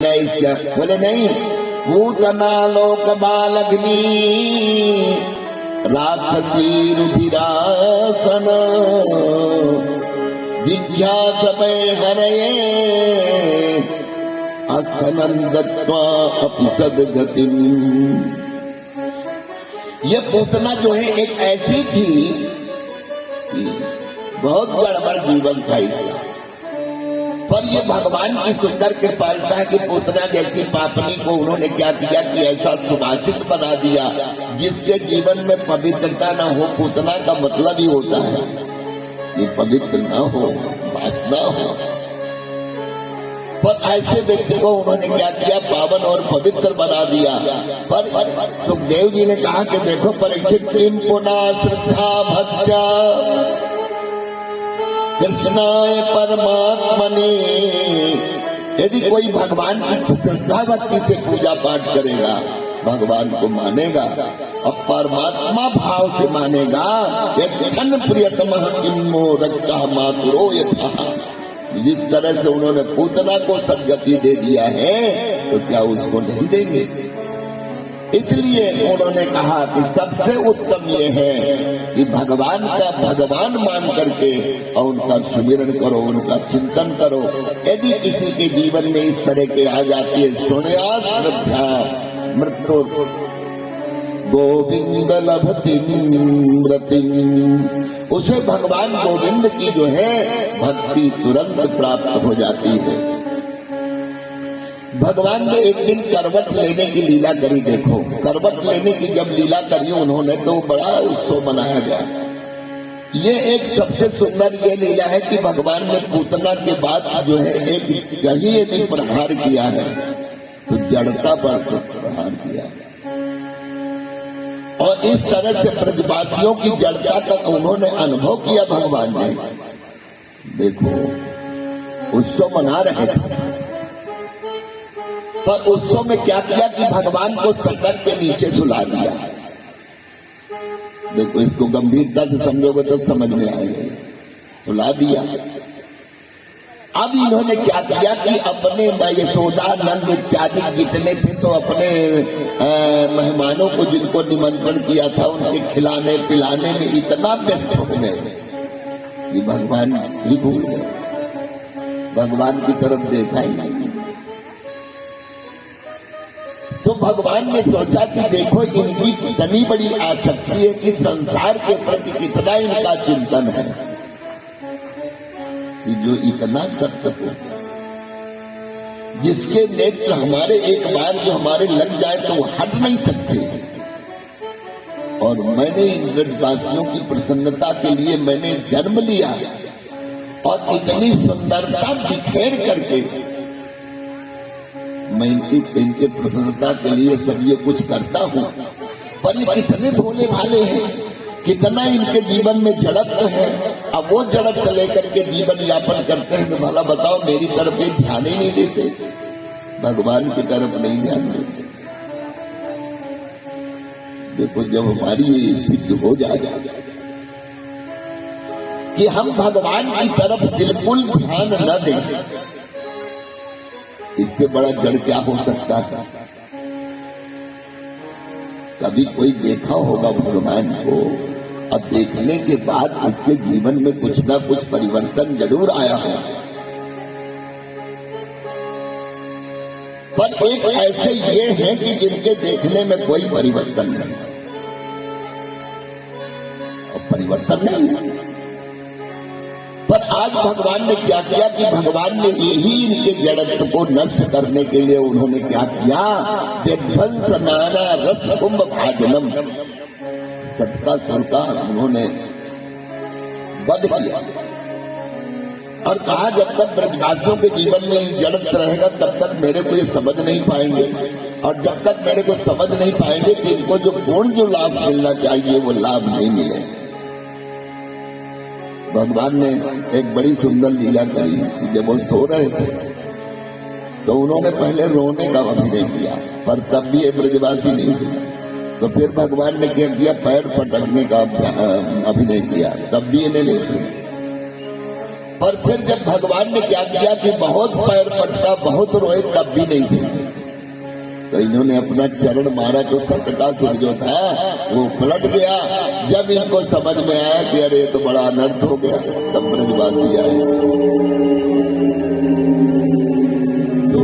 इसका बोले नहीं, पूतना लोक बालग्नि राक्षसी रुधिरासन जिज्ञासपे हरये अस्थनं दत्वा अपि सद्गतिम्। ये पूतना जो है एक ऐसी थी कि बहुत गड़बड़ जीवन था इसका, पर ये भगवान की सुंदर कृपालता है कि पूतना जैसी पापनी को उन्होंने क्या किया कि ऐसा सुभाषित बना दिया जिसके जीवन में पवित्रता न हो। पूतना का मतलब ही होता है कि पवित्र न हो, वासना हो, पर ऐसे व्यक्ति को उन्होंने क्या किया, पावन और पवित्र बना दिया। पर सुखदेव जी ने कहा कि देखो परीक्षित, किम पुनः श्रद्धा भक्त्या कृष्णाय परमात्मने, यदि कोई भगवान की श्रद्धा भक्ति से पूजा पाठ करेगा, भगवान को मानेगा और परमात्मा भाव से मानेगा, क्षण प्रियतमः किन्नो रक्तः मातुरो यथा, जिस तरह से उन्होंने पूतना को सद्गति दे दिया है तो क्या उसको नहीं देंगे। इसलिए उन्होंने कहा कि सबसे उत्तम ये है कि भगवान का भगवान मान करके और उनका सुमिरन करो, उनका चिंतन करो। यदि किसी के जीवन में इस तरह के आ जाती है, सुनया श्रद्धा मृत्यु गोविंद लभति मृतिम, उसे भगवान गोविंद की जो है भक्ति तुरंत प्राप्त हो जाती है। भगवान ने एक दिन करवट लेने की लीला करी। देखो, करवट लेने की जब लीला करी उन्होंने तो बड़ा उत्सव मनाया गया। ये एक सबसे सुंदर ये लीला है कि भगवान ने पूतना के बाद जो है एक कहीं यदि प्रहार किया है तो जड़ता पर प्रहार किया है, और इस तरह से ब्रजवासियों की जड़ता तक उन्होंने अनुभव किया भगवान ने। देखो, उत्सव मना रहे थे, पर उत्सव में क्या किया कि भगवान को संकट के नीचे सुला दिया। देखो, इसको गंभीरता से समझोगे तो समझ में आएगा। सुला दिया। अब इन्होंने क्या किया कि अपने यशोदा नंद इत्यादि जितने थे तो अपने मेहमानों को जिनको निमंत्रण किया था उनके खिलाने पिलाने में इतना व्यस्त हो गए कि भगवान ही भूल गए, भगवान की तरफ देखा ही नहीं। तो भगवान ने सोचा कि देखो इनकी कितनी बड़ी आसक्ति है कि संसार के प्रति कितना इनका चिंतन है कि जो इतना सख्त हो, जिसके नेत्र हमारे एक बार जो हमारे लग जाए तो वो हट नहीं सकते। और मैंने इन ब्रजवासियों की प्रसन्नता के लिए मैंने जन्म लिया और इतनी सुंदरता बिखेर करके मैं इनके प्रसन्नता के लिए सब ये कुछ करता हूँ। पर ये कितने भोले भाले हैं, कितना इनके जीवन में जड़त्व है। अब वो जड़त्व लेकर के जीवन यापन करते हैं तो भला बताओ मेरी तरफ ये ध्यान ही नहीं देते, भगवान की तरफ नहीं ध्यान देते। देखो, जब हमारी ये स्थिति हो जाए कि हम भगवान की तरफ बिल्कुल ध्यान न दें, इससे बड़ा जड़ क्या हो सकता था। कभी कोई देखा होगा भगवान को और देखने के बाद उसके जीवन में कुछ ना कुछ परिवर्तन जरूर आया है। पर एक ऐसे ये हैं कि जिनके देखने में कोई परिवर्तन नहीं, और परिवर्तन नहीं। पर आज भगवान ने क्या किया कि भगवान ने यही इनके जड़त्व को नष्ट करने के लिए उन्होंने क्या किया, विध्वंस नाना रस कुंभ भाजनम, सबका सुरका उन्होंने वध किया। और कहा जब तक ब्रजवासियों के जीवन में जड़त्व रहेगा तब तक मेरे को ये समझ नहीं पाएंगे, और जब तक मेरे को समझ नहीं पाएंगे कि इनको जो पूर्ण जो लाभ मिलना चाहिए वो लाभ नहीं मिलेगा। भगवान ने एक बड़ी सुंदर लीला करी। जब वो सो रहे थे तो उन्होंने पहले रोने का अभिनय किया, पर तब भी ये ब्रजवासी नहीं सुना। तो फिर भगवान ने क्या किया, पैर पटकने का अभिनय किया, तब भी इन्हें नहीं सुना। पर फिर जब भगवान ने क्या किया कि बहुत पैर पटका, बहुत रोए, तब भी नहीं सुने, तो इन्होंने अपना चरण मारा तो सटका सुर जो था वो पलट गया। जब इनको समझ में आया कि अरे तो बड़ा अनर्थ हो गया, तब ब्रजवासी आए। तो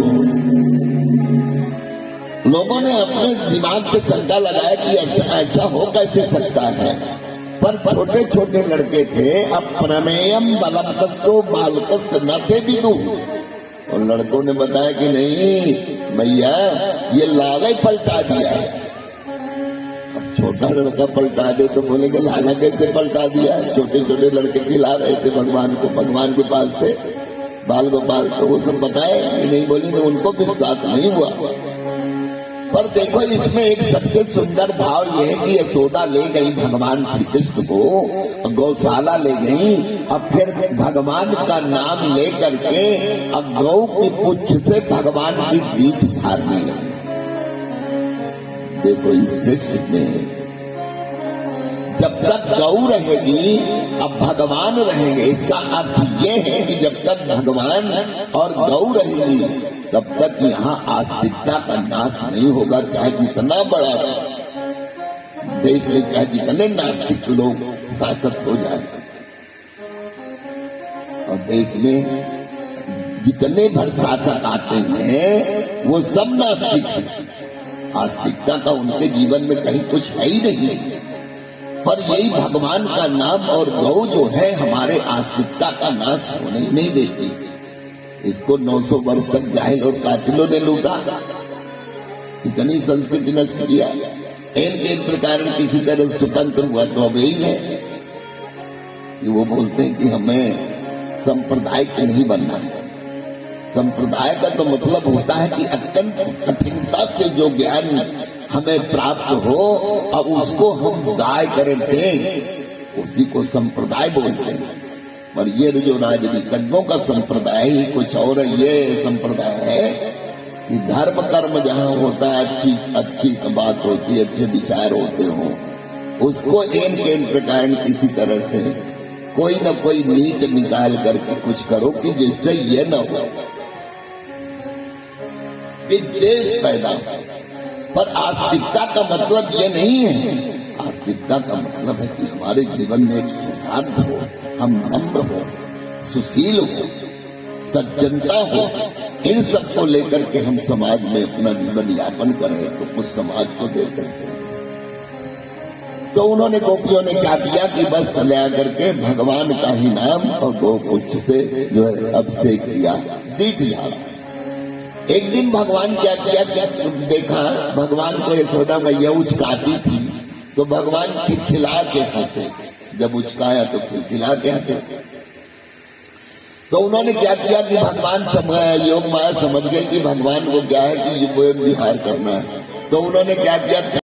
लोगों ने अपने दिमाग से शंका लगाया कि ऐसा हो कैसे सकता है, पर छोटे छोटे लड़के थे। अब प्रमेयम बलमकस्तो बालकस्त न थे विदु, और लड़कों ने बताया कि नहीं भैया ये लाला ही पलटा दिया है। अब छोटा लड़का पलटा दे तो बोलेंगे लाला कैसे पलटा दिया, छोटे छोटे लड़के खिला रहे थे भगवान को, भगवान के पास थे बाल गोपाल, तो वो सब बताए कि नहीं, बोलेंगे उनको विश्वास नहीं हुआ। पर देखो इसमें एक सबसे सुंदर भाव यह है कि यशोदा ले गई भगवान श्री कृष्ण को, गौशाला ले गई, अब फिर भगवान का नाम ले करके अब गौ की पुच्छ से भगवान की पीठ फाड़ने लगी। देखो इस दृश्य में जब तक गौ रहेगी अब भगवान रहेंगे, इसका अर्थ ये है कि जब तक भगवान और गौ रहेगी तब तक यहाँ आस्तिकता का नाश नहीं होगा। चाहे जितना बड़ा देश में, चाहे जितने नास्तिक लोग शासक हो जाए, और देश में जितने भर शासक आते हैं वो सब नास्तिक हैं। आस्तिकता का उनके जीवन में कहीं कुछ है ही नहीं, पर यही भगवान का नाम और गौ जो है हमारे आस्तिकता का नाश होने ही नहीं देती। इसको 900 वर्ष तक जाहिल और कातिलों ने लूटा, इतनी संस्कृति नष्ट किया, इनके कारण किसी तरह स्वतंत्र हुआ तो अब यही है कि वो बोलते हैं कि हमें संप्रदाय को नहीं बनना है। संप्रदाय का तो मतलब होता है कि अत्यंत कठिनता से जो ज्ञान हमें प्राप्त हो, अब उसको हम दाय करें दें, उसी को संप्रदाय बोलते हैं। और ये जो राजनीतिज्ञों का संप्रदाय ही कुछ और है। ये संप्रदाय है कि धर्म कर्म जहाँ होता है, अच्छी बात होती है, अच्छे विचार होते हो, उसको इन केंद्र कारण किसी तरह से कोई न कोई नीति निकाल करके कुछ करो कि जिससे ये न हो विद्वेष पैदा हो। पर आस्तिकता का मतलब ये नहीं है। आस्तिकता का मतलब है कि हमारे जीवन में एक सुधार हो, हम नम्र हो, सुशील हो, सज्जनता हो, इन सब को लेकर के हम समाज में अपना जीवन यापन करें तो कुछ समाज को दे सकते हैं। तो उन्होंने गोपियों ने क्या किया कि बस ले आकर के भगवान का ही नाम और गौ पुच्छ से जो है अभिषेक किया, दीख दिया। एक दिन भगवान क्या किया, देखा भगवान को यशोदा मैया उचकाती थी तो भगवान खिलखिला के हंसे, जब उचकाया तो खिलखिला के हंसे। तो उन्होंने क्या किया कि भगवान योग माया समझ गए कि भगवान को क्या है कि विहार करना है। तो उन्होंने क्या किया,